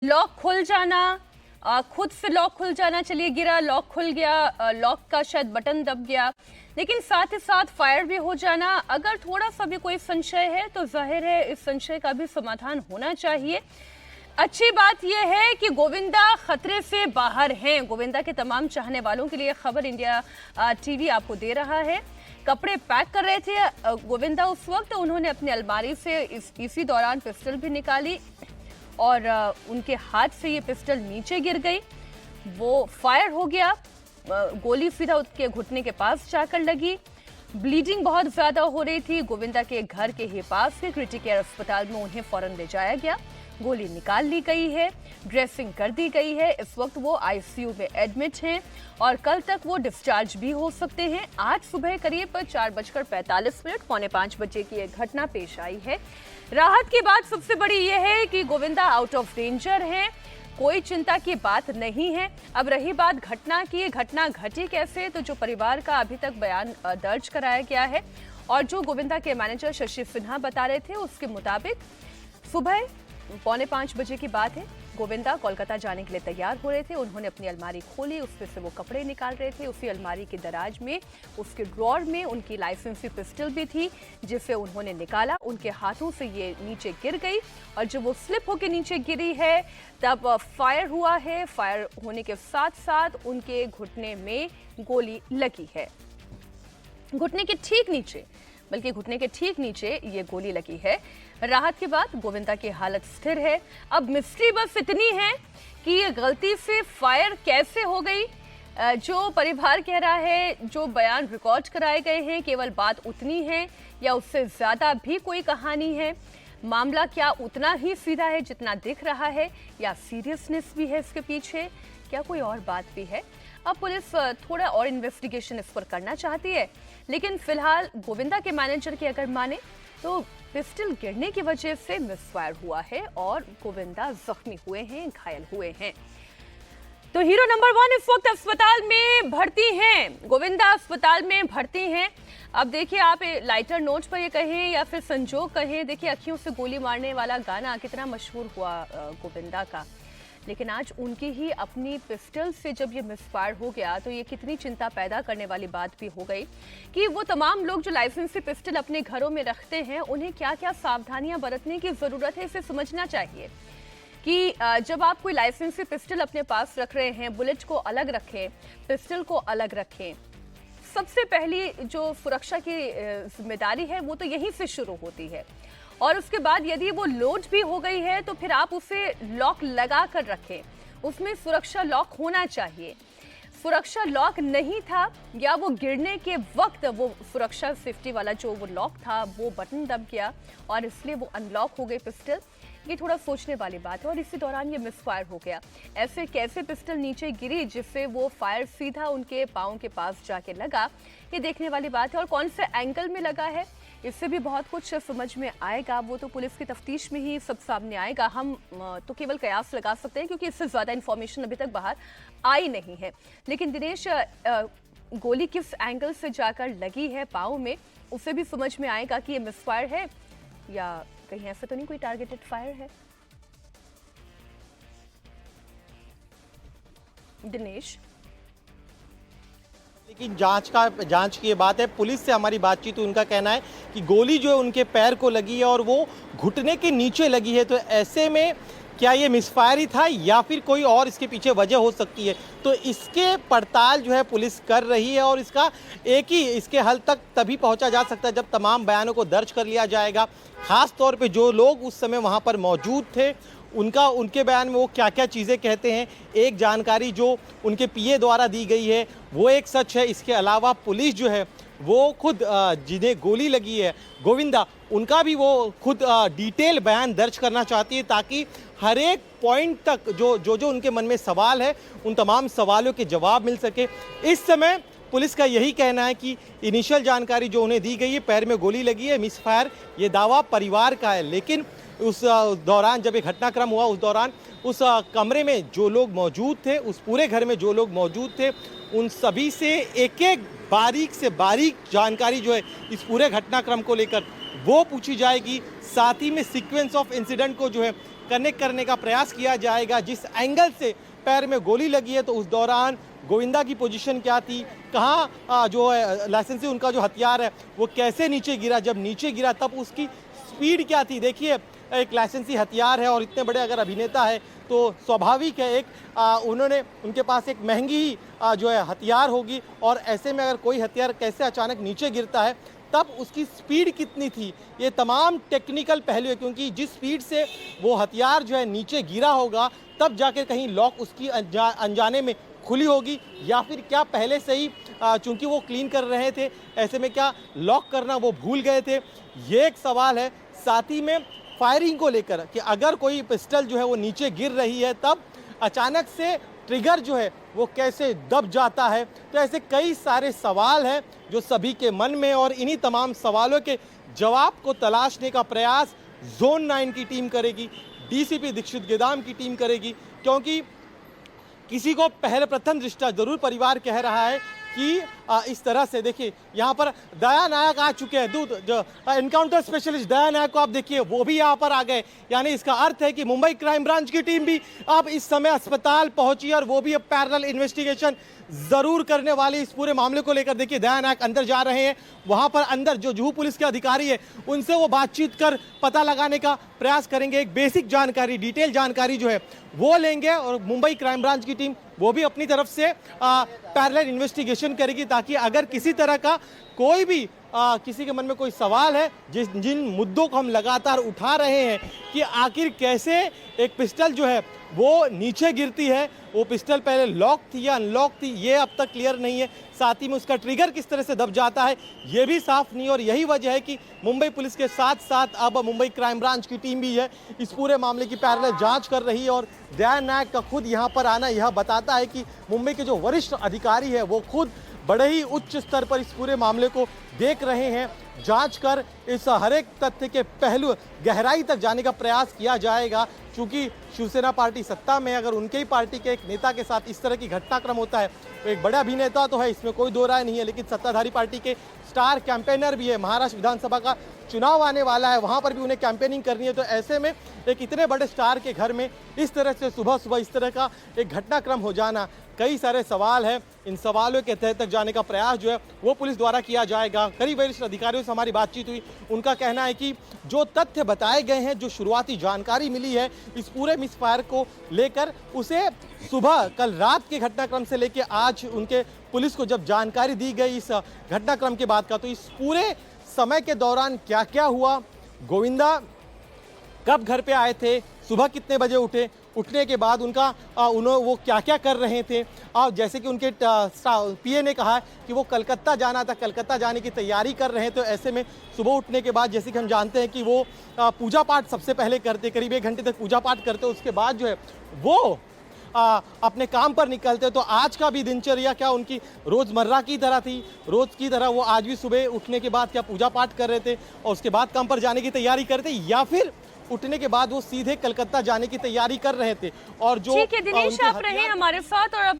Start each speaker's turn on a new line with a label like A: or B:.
A: Lock खुल जाना, खुद से लॉक खुल जाना, चलिए गिरा, लॉक खुल गया, लॉक का शायद बटन दब गया, लेकिन साथ ही साथ फायर भी हो जाना। अगर थोड़ा सा भी कोई संशय है तो जाहिर है इस संशय का भी समाधान होना चाहिए। अच्छी बात यह है कि गोविंदा खतरे से बाहर हैं। गोविंदा के तमाम चाहने वालों के लिए खबर इंडिया टीवी आपको दे रहा है। कपड़े पैक कर रहे थे गोविंदा उस वक्त, उन्होंने अपनी अलमारी से इसी दौरान पिस्टल भी निकाली और उनके हाथ से ये पिस्टल नीचे गिर गई। वो फायर हो गया, गोली सीधा उसके घुटने के पास जाकर लगी। ब्लीडिंग बहुत ज्यादा हो रही थी। गोविंदा के घर के ही पास के क्रिटिकल केयर अस्पताल में उन्हें फौरन ले जाया गया। गोली निकाल ली गई है, ड्रेसिंग कर दी गई है। इस वक्त वो आईसीयू में एडमिट हैं और कल तक वो डिस्चार्ज भी हो सकते हैं। आज सुबह करीब 4:45 पौने 5 बजे की एक घटना पेश आई है। राहत की बात सबसे बड़ी यह है कि गोविंदा आउट ऑफ डेंजर है, कोई चिंता की बात नहीं है। अब रही बात घटना की, घटना घटी कैसे, तो जो परिवार का अभी तक बयान दर्ज कराया गया है और जो गोविंदा के मैनेजर शशि सिन्हा बता रहे थे उसके मुताबिक सुबह पौने 5 बजे की बात है। गोविंदा कोलकाता जाने के लिए तैयार हो रहे थे। उन्होंने अपनी अलमारी खोली, उसमें से वो कपड़े निकाल रहे थे। उसी अलमारी के दराज में, उसके ड्रॉर में उनकी लाइसेंसी पिस्टल भी थी जिसे उन्होंने निकाला। उनके हाथों से ये नीचे गिर गई और जब वो स्लिप होकर नीचे गिरी है तब फायर हुआ है। फायर होने के साथ साथ उनके घुटने में गोली लगी है। घुटने के ठीक नीचे, बल्कि घुटने के ठीक नीचे ये गोली लगी है। राहत के बाद गोविंदा की हालत स्थिर है। अब मिस्ट्री बस इतनी है कि ये गलती से फायर कैसे हो गई। जो परिवार कह रहा है, जो बयान रिकॉर्ड कराए गए हैं, केवल बात उतनी है या उससे ज्यादा भी कोई कहानी है। मामला क्या उतना ही सीधा है जितना दिख रहा है या सीरियसनेस भी है इसके पीछे, क्या कोई और बात भी है? अब पुलिस थोड़ा और इन्वेस्टिगेशन इस पर करना चाहती है, लेकिन फिलहाल गोविंदा के मैनेजर की अगर माने तो पिस्टल गिरने की वजह से मिसफायर हुआ है और गोविंदा जख्मी हुए हैं, घायल हुए हैं। तो हीरो नंबर 1 इस वक्त अस्पताल में भर्ती हैं। गोविंदा अस्पताल में भर्ती हैं। अब देखिए, आप लाइटर नोट पर ये कहें या फिर संजोग कहें, देखिए अखियों से गोली मारने वाला गाना कितना मशहूर हुआ गोविंदा का, लेकिन आज उनकी ही अपनी पिस्टल से जब ये मिसफायर हो गया तो ये कितनी चिंता पैदा करने वाली बात भी हो गई कि वो तमाम लोग जो लाइसेंसी पिस्टल अपने घरों में रखते हैं उन्हें क्या क्या सावधानियां बरतने की जरूरत है, इसे समझना चाहिए कि जब आप कोई लाइसेंसी पिस्टल अपने पास रख रहे हैं, बुलेट को अलग रखें, पिस्टल को अलग रखें। सबसे पहली जो सुरक्षा की जिम्मेदारी है वो तो यहीं से शुरू होती है और उसके बाद यदि वो लोड भी हो गई है तो फिर आप उसे लॉक लगा कर रखें। उसमें सुरक्षा लॉक होना चाहिए। सुरक्षा लॉक नहीं था या वो गिरने के वक्त वो सुरक्षा सेफ्टी वाला जो वो लॉक था वो बटन दब गया और इसलिए वो अनलॉक हो गई पिस्टल, ये थोड़ा सोचने वाली बात है। और इसी दौरान ये मिसफायर हो गया। ऐसे कैसे पिस्टल नीचे गिरी जिससे वो फायर सीधा उनके पाँव के पास जाके लगा, ये देखने वाली बात है। और कौन से एंगल में लगा है इससे भी बहुत कुछ समझ में आएगा, वो तो पुलिस की तफ्तीश में ही सब सामने आएगा। हम तो केवल कयास लगा सकते हैं क्योंकि इससे ज्यादा इन्फॉर्मेशन अभी तक बाहर आई नहीं है। लेकिन दिनेश, गोली किस एंगल से जाकर लगी है पाँव में, उससे भी समझ में आएगा कि ये मिसफायर है या कहीं ऐसा तो नहीं कोई टारगेटेड फायर है। दिनेश,
B: लेकिन जांच की ये बात है। पुलिस से हमारी बातचीत हुई, उनका कहना है कि गोली जो है उनके पैर को लगी है और वो घुटने के नीचे लगी है। तो ऐसे में क्या ये मिसफायर ही था या फिर कोई और इसके पीछे वजह हो सकती है, तो इसके पड़ताल जो है पुलिस कर रही है और इसके हल तक तभी पहुंचा जा सकता है जब तमाम बयानों को दर्ज कर लिया जाएगा। खास तौर पे जो लोग उस समय वहां पर मौजूद थे उनके बयान में वो क्या क्या चीज़ें कहते हैं। एक जानकारी जो उनके पीए द्वारा दी गई है वो एक सच है। इसके अलावा पुलिस जो है वो खुद जिन्हें गोली लगी है गोविंदा, उनका भी वो खुद डिटेल बयान दर्ज करना चाहती है ताकि हर एक पॉइंट तक जो उनके मन में सवाल है उन तमाम सवालों के जवाब मिल सके। इस समय पुलिस का यही कहना है कि इनिशियल जानकारी जो उन्हें दी गई है, पैर में गोली लगी है, मिसफायर, ये दावा परिवार का है। लेकिन उस दौरान जब ये घटनाक्रम हुआ उस दौरान उस कमरे में जो लोग मौजूद थे, उस पूरे घर में जो लोग मौजूद थे, उन सभी से एक एक बारीक से बारीक जानकारी जो है इस पूरे घटनाक्रम को लेकर वो पूछी जाएगी। साथ ही में सीक्वेंस ऑफ इंसिडेंट को जो है कनेक्ट करने का प्रयास किया जाएगा। जिस एंगल से पैर में गोली लगी है तो उस दौरान गोविंदा की पोजीशन क्या थी, कहाँ जो है लाइसेंसी उनका जो हथियार है वो कैसे नीचे गिरा, जब नीचे गिरा तब उसकी स्पीड क्या थी। देखिए एक लाइसेंसी हथियार है और इतने बड़े अगर अभिनेता है तो स्वाभाविक है उन्होंने उनके पास एक महंगी ही जो है हथियार होगी, और ऐसे में अगर कोई हथियार कैसे अचानक नीचे गिरता है तब उसकी स्पीड कितनी थी, ये तमाम टेक्निकल पहलू है। क्योंकि जिस स्पीड से वो हथियार जो है नीचे गिरा होगा तब जाकर कहीं लॉक उसकी अनजाने में खुली होगी, या फिर क्या पहले से ही चूंकि वो क्लीन कर रहे थे ऐसे में क्या लॉक करना वो भूल गए थे, ये एक सवाल है। साथ ही में फायरिंग को लेकर कि अगर कोई पिस्टल जो है वो नीचे गिर रही है तब अचानक से ट्रिगर जो है वो कैसे दब जाता है, तो ऐसे कई सारे सवाल हैं जो सभी के मन में, और इन्हीं तमाम सवालों के जवाब को तलाशने का प्रयास जोन 9 की टीम करेगी, डीसीपी दीक्षित गेदाम की टीम करेगी। क्योंकि किसी को पहले प्रथम दृष्टया जरूर परिवार कह रहा है कि इस तरह से देखिए यहाँ पर दया नायक आ चुके हैं, दूध जो एनकाउंटर स्पेशलिस्ट दया नायक को आप देखिए वो भी यहाँ पर आ गए, यानी इसका अर्थ है कि मुंबई क्राइम ब्रांच की टीम भी अब इस समय अस्पताल पहुंची और वो भी अब पैरेलल इन्वेस्टिगेशन जरूर करने वाली इस पूरे मामले को लेकर। देखिए दया नायक अंदर जा रहे हैं, वहां पर अंदर जो जुहू पुलिस के अधिकारी है उनसे वो बातचीत कर पता लगाने का प्रयास करेंगे, एक बेसिक जानकारी डिटेल जानकारी जो है वो लेंगे, और मुंबई क्राइम ब्रांच की टीम वो भी अपनी तरफ से पैरेलल इन्वेस्टिगेशन करेगी, ताकि अगर किसी तरह का कोई भी किसी के मन में कोई सवाल है जिन मुद्दों को हम लगातार उठा रहे हैं कि आखिर कैसे एक पिस्टल जो है वो नीचे गिरती है, वो पिस्टल पहले लॉक थी या अनलॉक थी ये अब तक क्लियर नहीं है, साथ ही में उसका ट्रिगर किस तरह से दब जाता है ये भी साफ नहीं, और यही वजह है कि मुंबई पुलिस के साथ साथ अब मुंबई क्राइम ब्रांच की टीम भी है इस पूरे मामले की पैरेलल जांच कर रही है। और दया नायक का खुद यहाँ पर आना यह बताता है कि मुंबई के जो वरिष्ठ अधिकारी है वो खुद बड़े ही उच्च स्तर पर इस पूरे मामले को देख रहे हैं, जांच कर इस हर एक तथ्य के पहलू गहराई तक जाने का प्रयास किया जाएगा। क्योंकि शिवसेना पार्टी सत्ता में, अगर उनके ही पार्टी के एक नेता के साथ इस तरह की घटनाक्रम होता है तो एक बड़ा अभिनेता तो है, इसमें कोई दो राय नहीं है, लेकिन सत्ताधारी पार्टी के स्टार कैंपेनर भी है, महाराष्ट्र विधानसभा का चुनाव आने वाला है, वहां पर भी उन्हें कैंपेनिंग करनी है, तो ऐसे में एक इतने बड़े स्टार के घर में इस तरह से सुबह सुबह इस तरह का एक घटनाक्रम हो जाना, कई सारे सवाल हैं, इन सवालों के तह तक जाने का प्रयास जो है वो पुलिस द्वारा किया जाएगा। कई वरिष्ठ अधिकारियों से हमारी बातचीत हुई, उनका कहना है कि जो तथ्य बताए गए हैं, जो शुरुआती जानकारी मिली है इस पूरे मिसफायर को लेकर, उसे सुबह कल रात के घटनाक्रम से लेकर आज उनके पुलिस को जब जानकारी दी गई इस घटनाक्रम के बाद का, तो इस पूरे समय के दौरान क्या क्या हुआ, गोविंदा कब घर पे आए थे, सुबह कितने बजे उठे, उठने के बाद उनका वो क्या क्या कर रहे थे, और जैसे कि उनके पीए ने कहा कि वो कलकत्ता जाना था, कलकत्ता जाने की तैयारी कर रहे हैं, तो ऐसे में सुबह उठने के बाद जैसे कि हम जानते हैं कि वो पूजा पाठ सबसे पहले करते, करीब 1 घंटे तक पूजा पाठ करते, उसके बाद जो है वो अपने काम पर निकलते। तो आज का भी दिनचर्या क्या उनकी रोज़मर्रा की तरह थी, रोज़ की तरह वो आज भी सुबह उठने के बाद क्या पूजा पाठ कर रहे थे और उसके बाद काम पर जाने की तैयारी करते, या फिर उठने के बाद वो सीधे कलकत्ता जाने की तैयारी कर रहे थे। और जो
A: ठीक है दिनेश, आप रहे हमारे साथ और अब